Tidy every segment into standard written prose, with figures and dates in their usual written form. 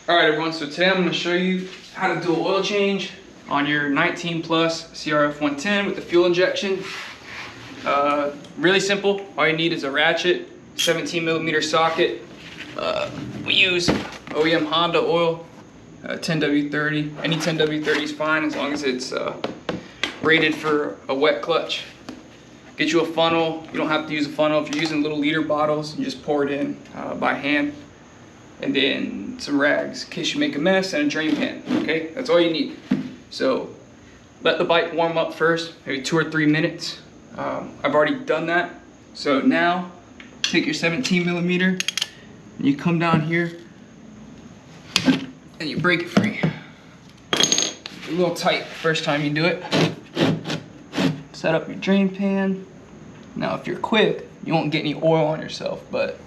Alright everyone, so today I'm going to show you how to do an oil change on your 19 plus CRF 110 with the fuel injection. Really simple. All you need is a ratchet, 17mm socket. We use OEM Honda oil, 10W30. Any 10W30 is fine as long as it's rated for a wet clutch. Get you a funnel. You don't have to use a funnel. If you're using little liter bottles, you just pour it in by hand. And then some rags in case you make a mess, and a drain pan. Okay, that's all you need. So let the bike warm up first, maybe 2 or 3 minutes. I've already done that. So now take your 17mm and you come down here and you break it free. A little tight first time you do it. Set up your drain pan. Now if you're quick, you won't get any oil on yourself, but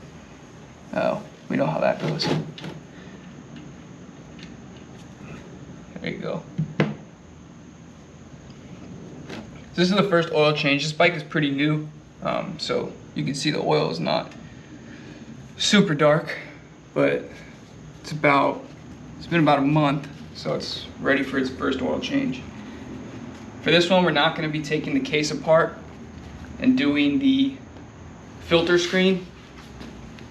we know how that goes. There you go. This is the first oil change. This bike is pretty new, so you can see the oil is not super dark, but it's been about a month, so it's ready for its first oil change. For this one, we're not going to be taking the case apart and doing the filter screen.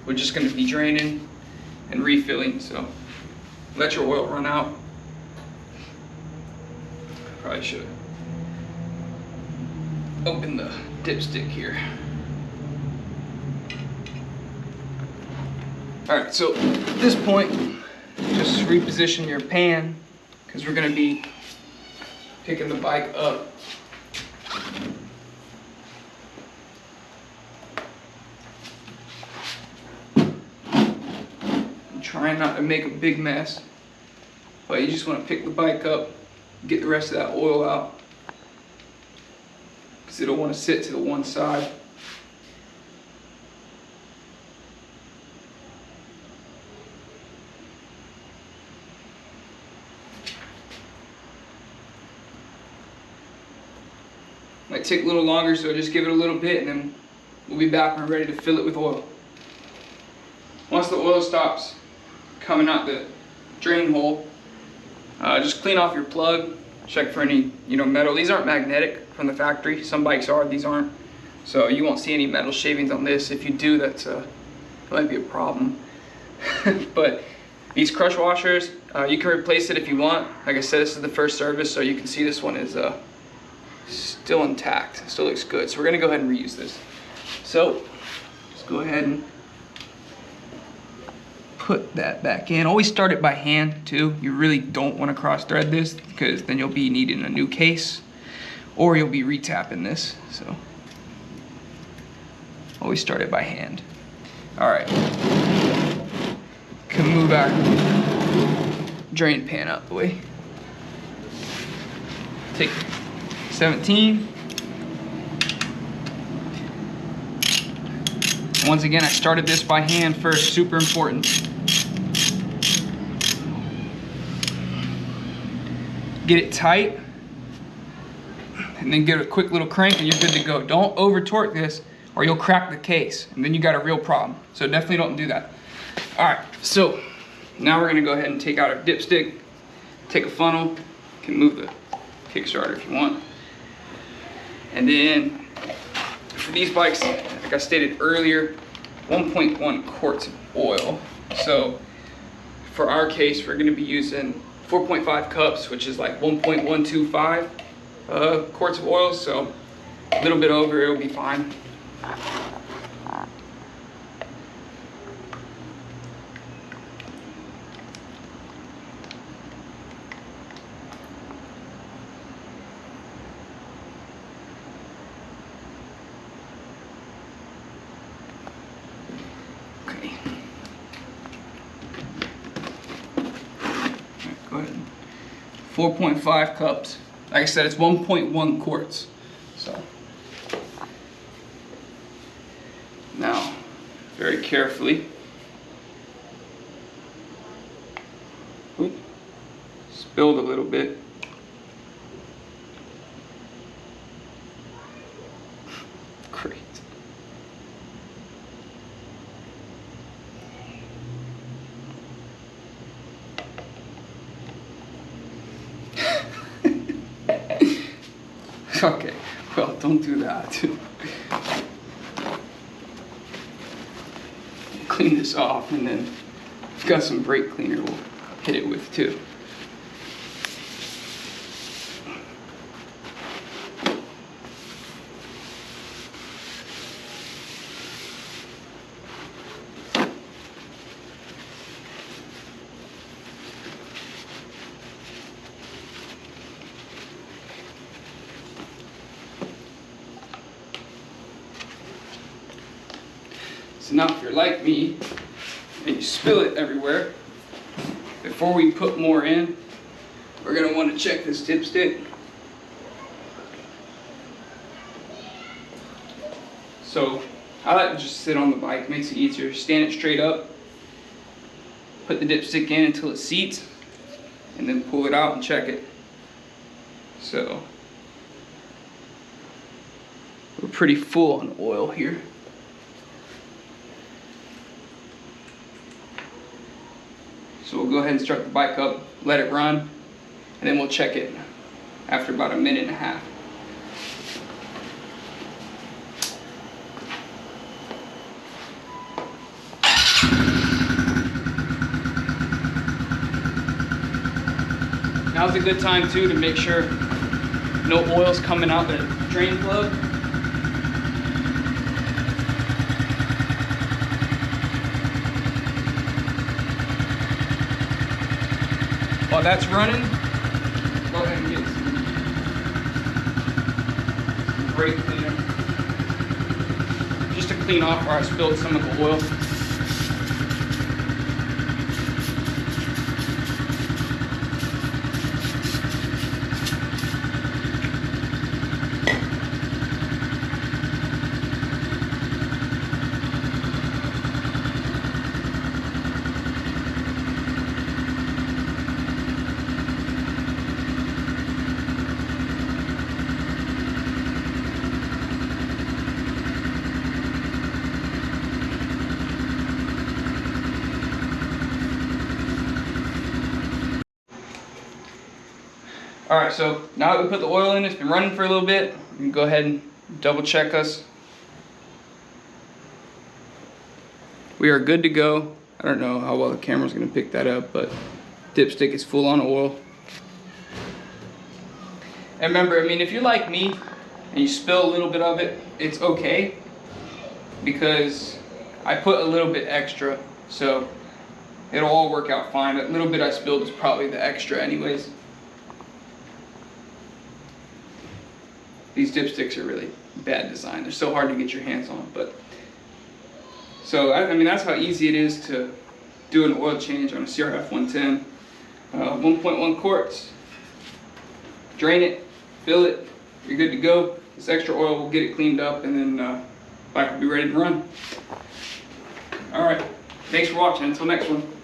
We're just going to be draining and refilling, so let your oil run out. Probably should open the dipstick here. Alright, so at this point, just reposition your pan because we're going to be picking the bike up. Trying not to make a big mess, but you just want to pick the bike up, get the rest of that oil out, because it'll want to sit to the one side. Might take a little longer, so just give it a little bit and then we'll be back when we're ready to fill it with oil. Once the oil stops coming out the drain hole, just clean off your plug, check for any metal. These aren't magnetic from the factory. Some bikes are, these aren't. So you won't see any metal shavings on this. If you do, that might be a problem. But these crush washers, you can replace it if you want. Like I said, this is the first service, so you can see this one is still intact. Still looks good. So we're gonna go ahead and reuse this. So just go ahead and put that back in. Always start it by hand too. You really don't want to cross thread this because then you'll be needing a new case or you'll be retapping this. So always start it by hand. All right, can move our drain pan out the way. Take 17. Once again, I started this by hand first, super important. Get it tight, and then give it a quick little crank and you're good to go. Don't over torque this or you'll crack the case and then you got a real problem. So definitely don't do that. All right, so now we're gonna go ahead and take out our dipstick, take a funnel, you can move the Kickstarter if you want. And then for these bikes, like I stated earlier, 1.1 quarts of oil. So for our case, we're gonna be using 4.5 cups, which is like 1.125 quarts of oil, so a little bit over, it'll be fine. Okay. Go ahead. 4.5 cups. Like I said, it's 1.1 quarts. So now, very carefully, spilled a little bit. Great. Okay, well, don't do that. Clean this off, and then we've got some brake cleaner we'll hit it with too. So now if you're like me and you spill it everywhere, before we put more in, we're going to want to check this dipstick. So I like to just sit on the bike, makes it easier. Stand it straight up, put the dipstick in until it seats, and then pull it out and check it. So we're pretty full on oil here. So we'll go ahead and start the bike up, let it run, and then we'll check it after about a minute and a half. Now's a good time too to make sure no oil's coming out the drain plug. While that's running, go ahead and get some brake cleaner just to clean off where I spilled some of the oil. All right, so now that we put the oil in, it's been running for a little bit. We can go ahead and double check us. We are good to go. I don't know how well the camera's gonna pick that up, but dipstick is full on oil. And remember, I mean, if you're like me and you spill a little bit of it, it's okay, because I put a little bit extra, so it'll all work out fine. That little bit I spilled is probably the extra anyways. These dipsticks are really bad design. They're so hard to get your hands on, but so I mean, that's how easy it is to do an oil change on a CRF 110. 1.1 quarts. Drain it, fill it, you're good to go. This extra oil will get it cleaned up, and then bike will be ready to run. All right, thanks for watching. Until next one.